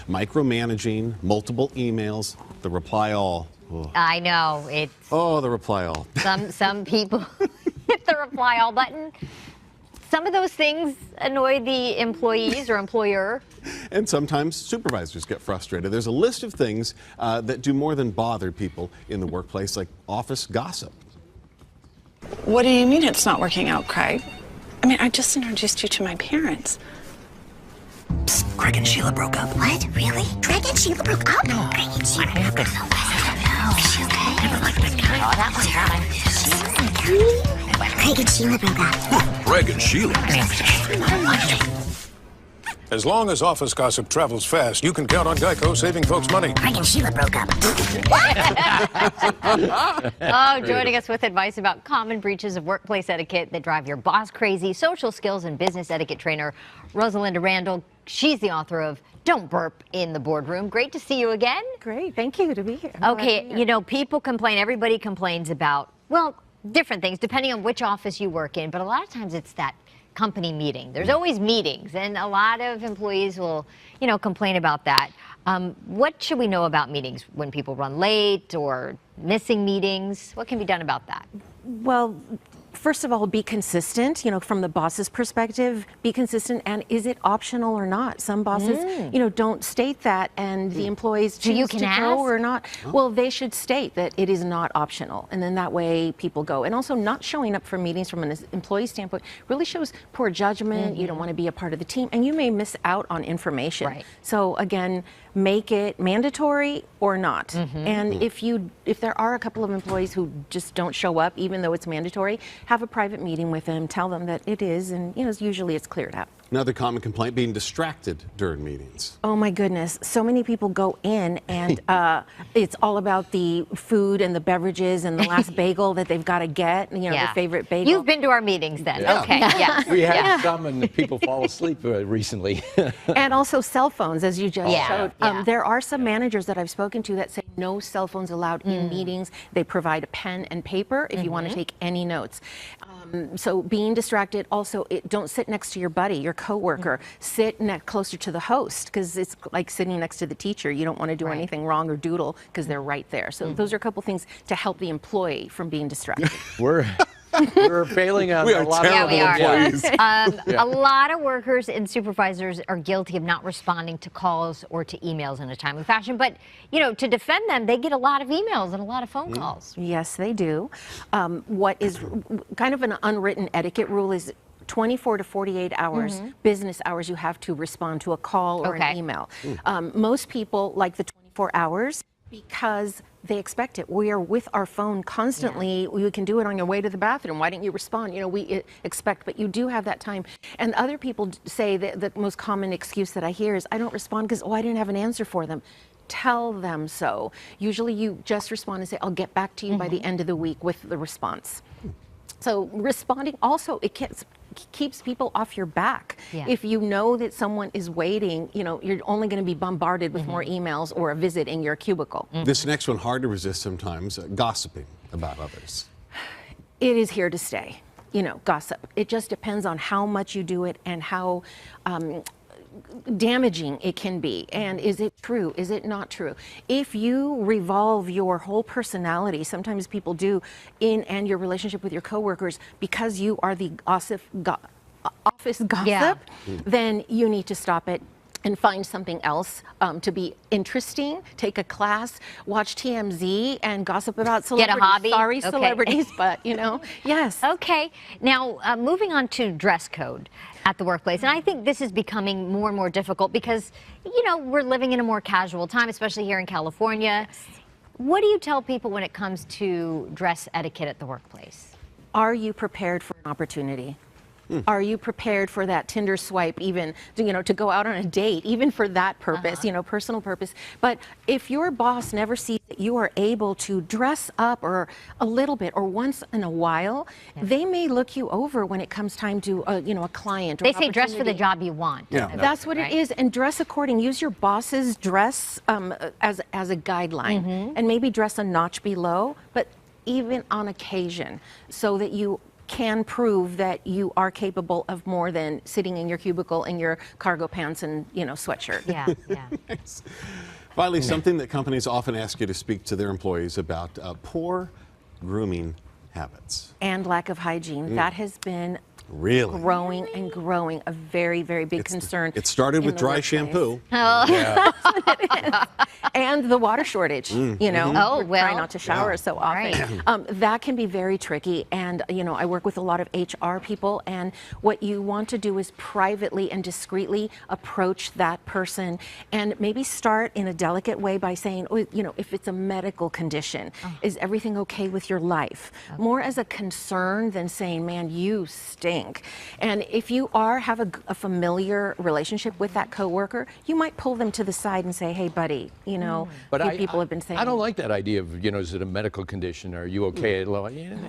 Micromanaging, multiple emails, the reply all. Oh. I know. It's The reply all. some people hit the reply all button. Some of those things annoy the employees or employer. And sometimes supervisors get frustrated. There's a list of things that do more than bother people in the workplace, like office gossip. What do you mean it's not working out, Craig? I mean, I just introduced you to my parents. Psst, Craig and Sheila broke up. What? Really? Craig and Sheila broke up? No. Craig and Sheila broke up. No. She's okay. Never liked that guy. Oh, that was Craig and Sheila broke up. Craig and Sheila. As long as office gossip travels fast, you can count on Geico saving folks money. Craig and Sheila broke up. Joining us with advice about common breaches of workplace etiquette that drive your boss crazy, social skills and business etiquette trainer Rosalinda Randall. She's the author of Don't Burp in the Boardroom. Great to see you again. Great, thank you to be here. Okay, you know, people complain, everybody complains about, well, different things depending on which office you work in, but a lot of times it's that company meeting. There's always meetings, and a lot of employees will, you know, complain about that. What should we know about meetings when people run late or missing meetings? What can be done about that? Well, first of all, be consistent, you know, from the boss's perspective, be consistent, and is it optional or not? Some bosses, you know, don't state that, and the employees choose to go or not. Well, they should state that it is not optional, and then that way people go. And also not showing up for meetings from an employee standpoint really shows poor judgment. You don't want to be a part of the team, and you may miss out on information. Right. So again, make it mandatory or not. And if there are a couple of employees who just don't show up, even though it's mandatory, have a private meeting with them, tell them that it is, and you know, usually it's cleared up. Another common complaint, being distracted during meetings. Oh my goodness, so many people go in and it's all about the food and the beverages and the last bagel that they've got to get, you know, their favorite bagel. You've been to our meetings then. Yeah. Okay, yeah. We had some and the people fall asleep recently. And also cell phones, as you just showed. Yeah. There are some managers that I've spoken to that say no cell phones allowed in meetings. They provide a pen and paper if you want to take any notes. So being distracted, also don't sit next to your buddy, your coworker. Sit closer to the host, because it's like sitting next to the teacher. You don't want to do anything wrong or doodle because they're right there. So those are a couple things to help the employee from being distracted. We're failing on a lot of employees. A lot of workers and supervisors are guilty of not responding to calls or to emails in a timely fashion. But, you know, to defend them, they get a lot of emails and a lot of phone calls. Yes, they do. What is kind of an unwritten etiquette rule is 24 to 48 hours, business hours, you have to respond to a call or an email. Most people like the 24 hours because they expect it. We are with our phone constantly. We can do it on your way to the bathroom. Why didn't you respond? You know, we expect, but you do have that time. And other people say that the most common excuse that I hear is, I don't respond because, I didn't have an answer for them. Tell them so. Usually you just respond and say, I'll get back to you by the end of the week with the response. So responding also, it keeps people off your back. If you know that someone is waiting, you know, you're only going to be bombarded with more emails or a visit in your cubicle. This next one, hard to resist sometimes, gossiping about others. It is here to stay, you know, gossip. It just depends on how much you do it and how damaging it can be, and is it true, is it not true? If you revolve your whole personality, sometimes people do, and your relationship with your coworkers, because you are the office gossip, then you need to stop it and find something else to be interesting. Take a class, watch TMZ, and gossip about celebrities. Get a hobby. Sorry, celebrities, but you know, yes. Okay. Now, moving on to dress code at the workplace, and I think this is becoming more and more difficult because, you know, we're living in a more casual time, especially here in California. What do you tell people when it comes to dress etiquette at the workplace? Are you prepared for an opportunity? Are you prepared for that Tinder swipe, even, you know, to go out on a date, even for that purpose, you know, personal purpose? But if your boss never sees that you are able to dress up or a little bit or once in a while, they may look you over when it comes time to, you know, a client. Or they say dress for the job you want. That's what it is, and dress according. Use your boss's dress as a guideline, and maybe dress a notch below, but even on occasion, so that you can prove that you are capable of more than sitting in your cubicle in your cargo pants and, sweatshirt. Yeah, yeah. Finally, something that companies often ask you to speak to their employees about, poor grooming habits. And lack of hygiene. That has been Really? growing and growing, a very, very big concern. It started in with the dry workplace. shampoo. And the water shortage, Oh, we're trying well, not to shower yeah. so often. Right. That can be very tricky. And, I work with a lot of HR people, and what you want to do is privately and discreetly approach that person and maybe start in a delicate way by saying, if it's a medical condition, is everything okay with your life? More as a concern than saying, man, you stink. And if you have a familiar relationship with that coworker, you might pull them to the side and say, hey, buddy, But people have been saying. I don't like that idea of, is it a medical condition? Are you okay?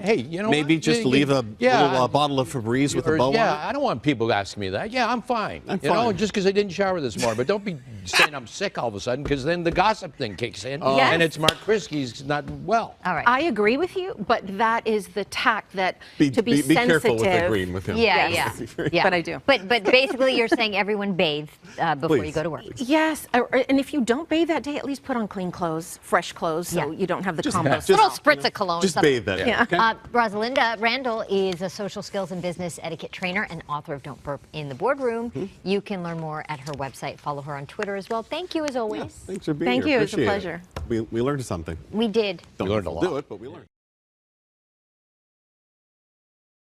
Hey, Maybe what? just leave a little bottle of Febreze with a bow on it. I don't want people asking me that. Yeah, I'm fine. I'm fine. Just because I didn't shower this morning. But don't be saying I'm sick all of a sudden, because then the gossip thing kicks in. Yes. And it's Mark Krisky's not well. All right. I agree with you, but that is the tact that to be Be sensitive. careful with agreeing with him. Yeah, Yes. yeah. But I do. But basically, you're saying everyone bathe before you Please. go to work. Yes, and if you don't bathe that day, at least put on clean clothes, fresh clothes, so Yeah. you don't have the Just compost. Little smell. spritz of cologne. Just something. bathe that. Yeah. Okay? Rosalinda Randall is a social skills and business etiquette trainer and author of Don't Burp in the Boardroom. You can learn more at her website. Follow her on Twitter as well. Thank you as always. Thanks for being Thank here. you. It's a Appreciate pleasure. it. We learned something. We did. Don't learned know a if we'll lot. do it, but we learned.